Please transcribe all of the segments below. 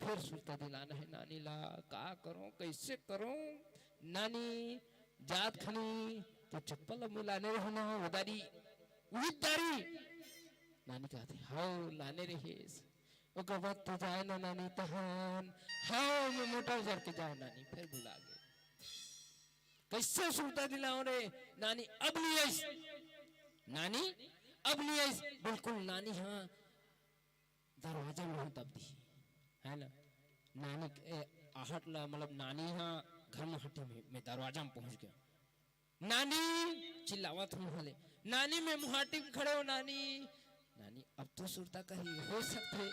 फिर सुरता दिलाना है नानी ला, का करूं कैसे करूं नानी जात खनी तो चप्पल मिलाने रहना उदारी उदारी नानी कहते हाँ लाने रहे ओकर बाद तो जाए ना नानी तहन हाँ मैं मोटर चढ़ के जाए नानी फिर बुला गए कैसे सुरता दिलाओ रे नानी अब नहीं आई नानी अब नहीं आई बिल्कुल नानी हाँ दरवाजा में तब दी है ना नानी आहट ला मतलब नानी हाँ घर में हटे में दरवाजा में पहुंच गया नानी चिल्लावत हूँ हले नानी में मुहाटी में खड़े हो नानी नानी अब तो सुरता कही हो सकते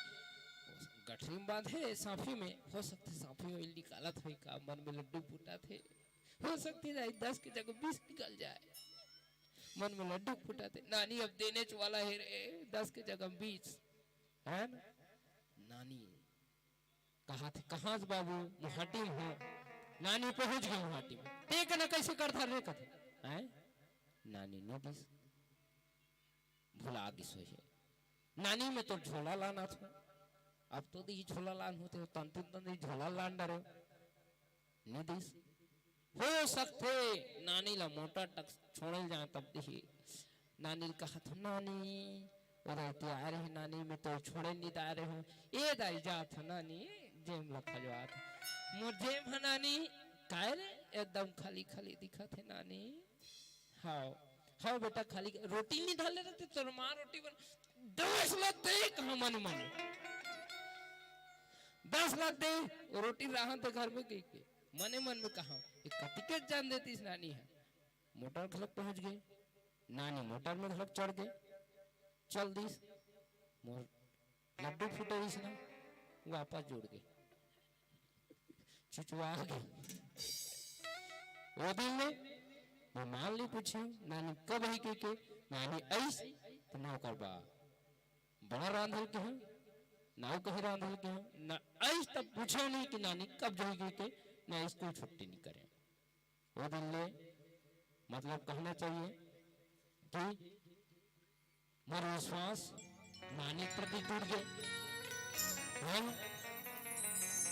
गठरी में बांधे सांफी में हो सकते सांफी में निकालत हुई का मन में लड्डू फूटा थे हो सकती है 10 की जगह 20 निकल जाए मन में लड्डू फूटा थे नानी अब देने वाला है रे 10 की जगह 20 है ना नानी कहा थे कहाँ से बाबू मुहाटी में हो नानी पहुंच गई मुहाटी में देख ना कैसे करता रे कथे है नानी नो दिस भुला गिस है नानी में तो झोला लाना था अब तो दी झोला लान होते हो तन तन झोला लान डरे नहीं दिस हो सकते नानी ला मोटा टक छोड़े जाए तब दी नानी कहा था नानी उधर ते आ रहे नानी में तो छोड़े नहीं आ रहे हो ये दाई जा था नानी जेम लखा जो आता मोर जेम है नानी काय रे एकदम खाली खाली दिखा थे नानी हाँ हाँ बेटा खाली रोटी नहीं डाले रहते तो माँ रोटी बन 10 लाख दे कहाँ मन मन 10 लाख दे रोटी रहा तो घर में गई के मने मन में कहा एक टिकट जान देती इस नानी है मोटर खलक पहुंच गए नानी मोटर में खलक चढ़ गए चल दिस मोर लड्डू फूटे इस ना वापस जुड़ गए चुचवा गए वो दिन में मैं मान ली पूछे नानी कब है के नानी ऐस तो नाव कर बा बड़ा रांधल के हैं नाव कहीं रांधल के हैं ना ऐस तब पूछे नहीं कि नानी कब जाएगी के ना स्कूल छुट्टी नहीं करे वो दिन ले मतलब कहना चाहिए कि मेरा विश्वास नानी प्रति टूट गए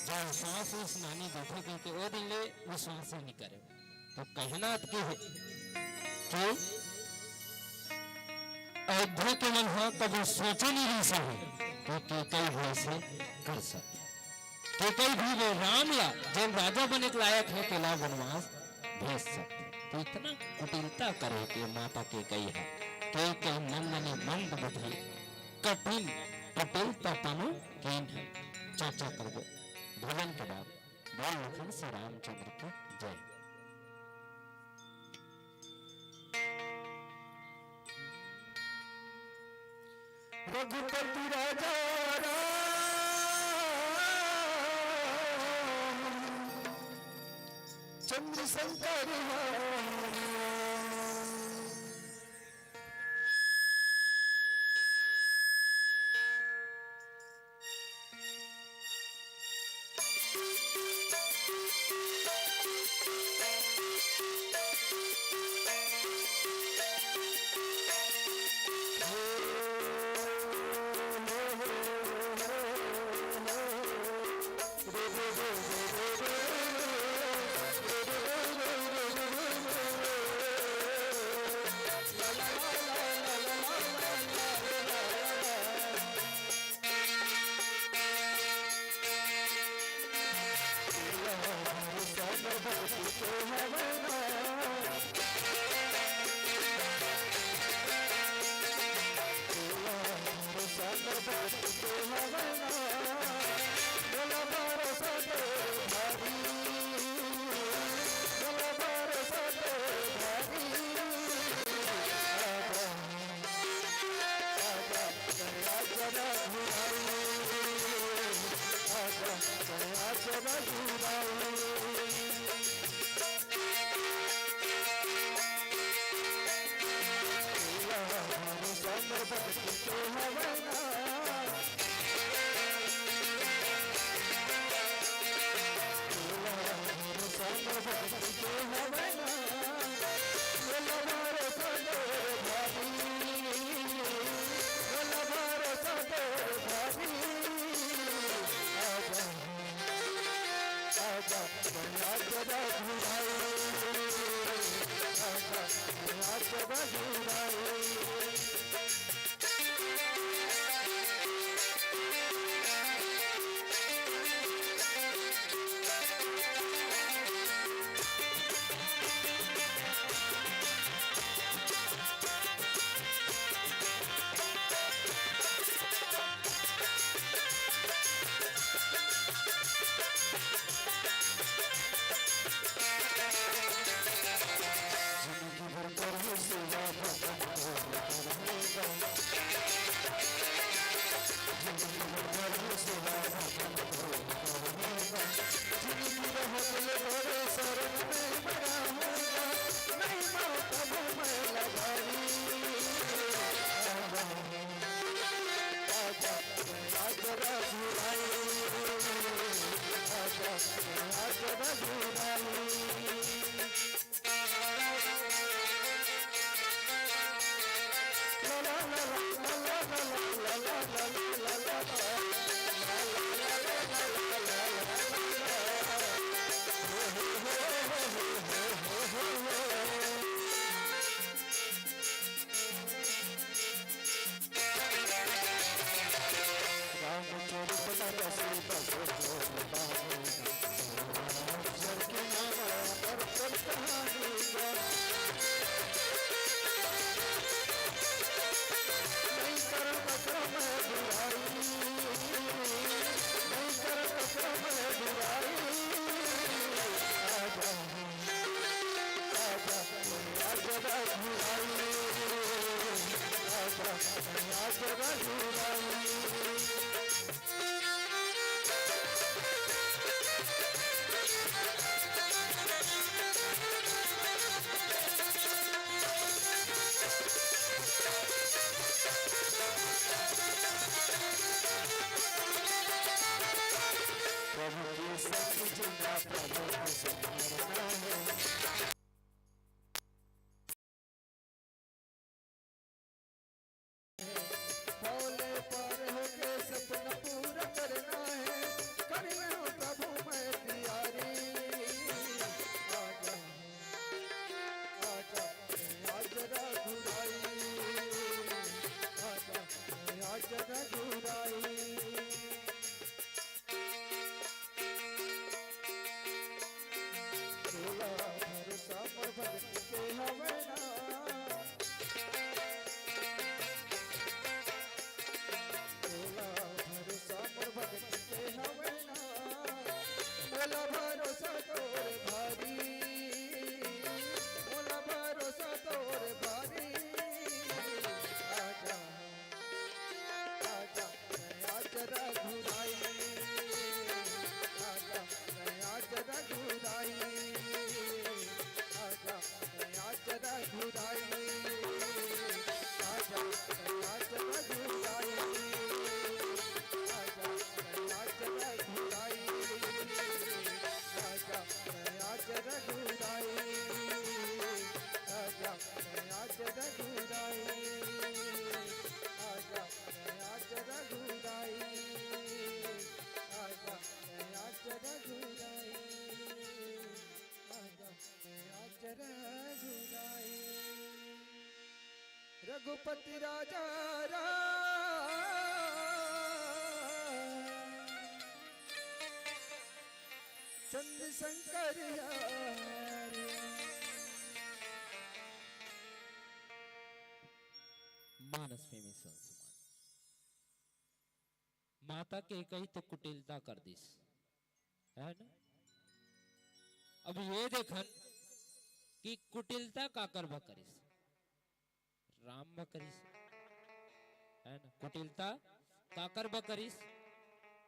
जो विश्वास इस नानी देखे कि वो दिन ले विश्वास ही नहीं करे तो कहना के है कि अयोध्या के मन हो कभी सोचे नहीं सके कि कई वैसे कर सकते कि कई भी वो राम ला जब राजा बने के लायक है के ला वनवास भेज सकते तो इतना कुटिलता करे कि माता के कई है के मन मने मंद बधे कठिन कुटिलता तनु कीन है चर्चा कर दो भजन के बाद बोल लखन से रामचंद्र की जय रघुपति राजा चंद्र शंकर रघुपति राजा चंद्र शंकर मानस में संसमान माता के कही तो कुटिलता कर दिस है ना। अब ये देखन कि कुटिलता का कर करिस राम बकरिस है ना। कुटिलता का कर बकरिस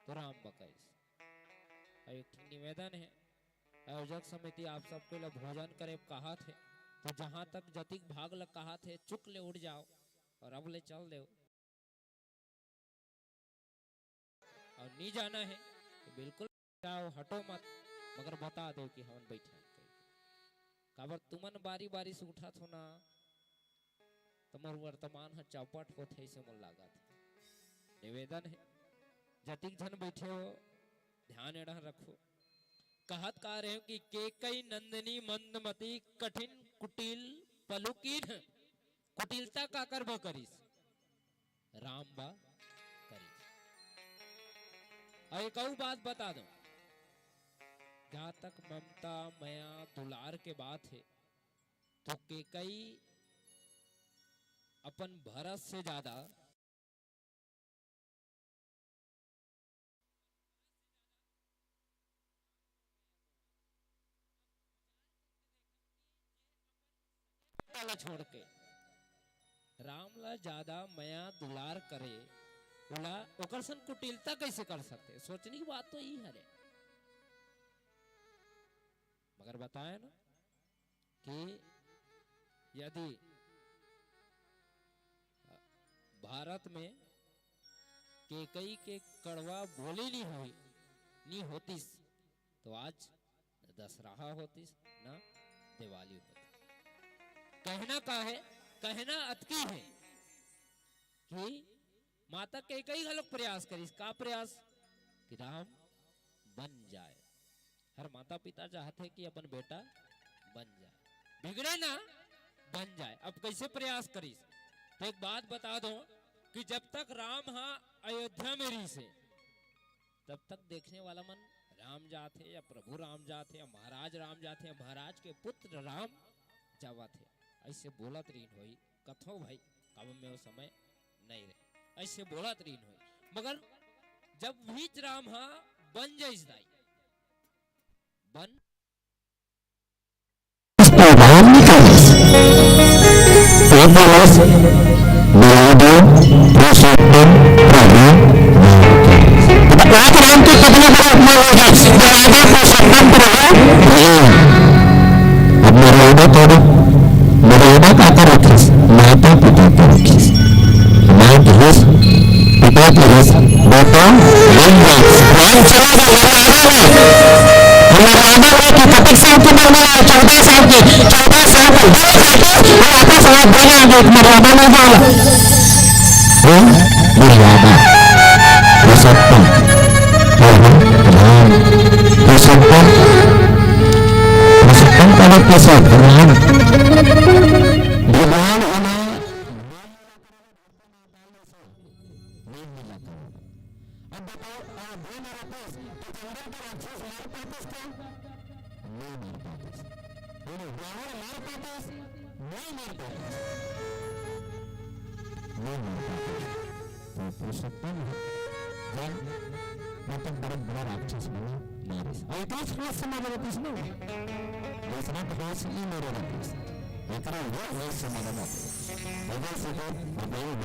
तो राम बकरिस। एक निवेदन है आयोजक समिति आप सबके लिए भोजन करे कहा थे तो जहां तक जतिक भाग लग कहा थे चुक ले उठ जाओ और अब ले चल दो और नहीं जाना है तो बिल्कुल जाओ हटो मत मगर बता दो कि हम बैठे काबर तुमन बारी बारी से उठा थो ना तुम्हार वर्तमान है चौपट को थे से मन लगा था। निवेदन है जतिक जन बैठे हो ध्यान एड़ा रखो कहत का रहे कि केकई नंदिनी मंदमती कठिन कुटिल पलुकीन कुटिलता का कर्म करीस राम बा करीस। और एक और बात बता दो, जहां तक ममता माया दुलार के बात है तो केकई अपन भरत से ज्यादा छोड़ के रामला ज्यादा माया दुलार करे बोला ओकर सन कुटिलता कैसे कर सकते। सोचने की बात तो यही है मगर बताए ना कि यदि भारत में केकई के कड़वा बोली नहीं होती तो आज दशहरा होती ना दिवाली होती। कहना का है, कहना अतकी है कि माता केकई गलत प्रयास करी का प्रयास कि राम बन जाए। हर माता पिता चाहते कि अपन बेटा बन जाए, बिगड़े ना बन जाए। अब कैसे प्रयास करीस तो एक बात बता दो कि जब तक राम हाँ अयोध्या में रही से तब तक देखने वाला मन राम जाते या प्रभु राम जाते या महाराज राम जाते या महाराज के पुत्र राम जावा थे ऐसे बोलत रीन होई कथो भाई कब में वो समय नहीं रहे ऐसे बोलत रीन होई। मगर जब बीच राम हाँ बन जाइस दाई बन मर्यादा का रखीस माता पिता को रखीस माँ धीस पिता की रस बेटा राम चला मर्यादा में कि कतिक साल की उम्र में 14 साल की 14 साल की और आपस में बोले मर्यादा में बोला मर्यादा पुरुषोत्तम राम पुरुषोत्तम का प्रसाद राम भगवान पुरुषोत्तम मतलब बड़ा बड़ा राक्षस बना मारिस और इतना खास समाज राक्षस नहीं दूसरा खास ही मेरे राक्षस इतना वो समाज राक्षस बड़ा से बड़ा बड़ा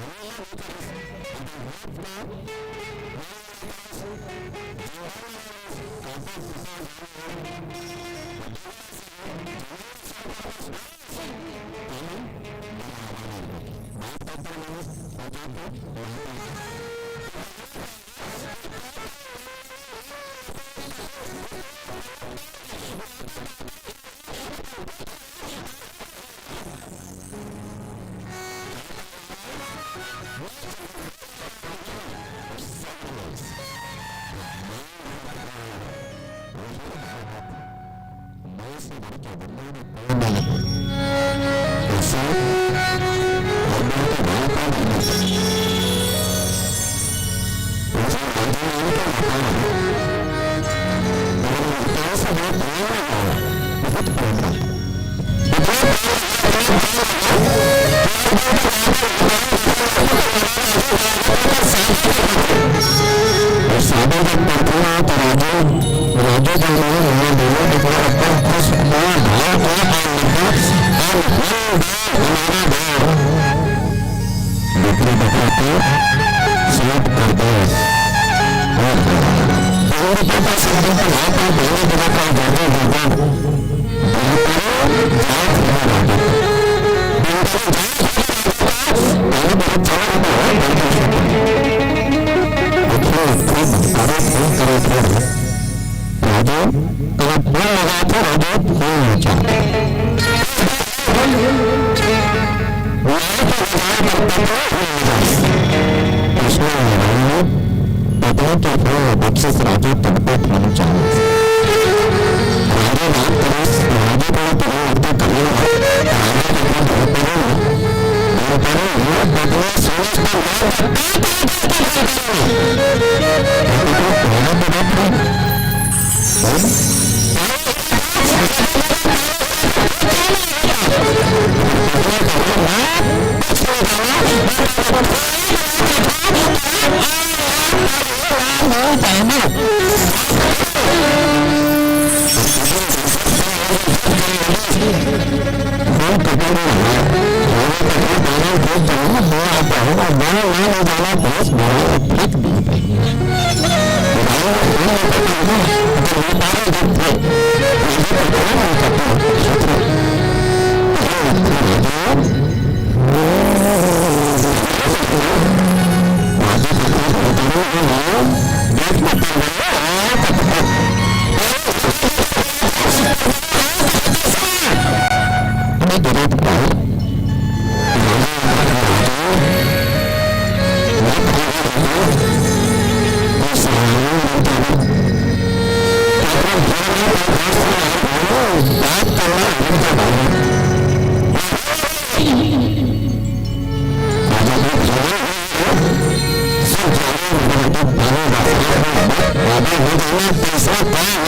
राजा तब तक होना चाहिए।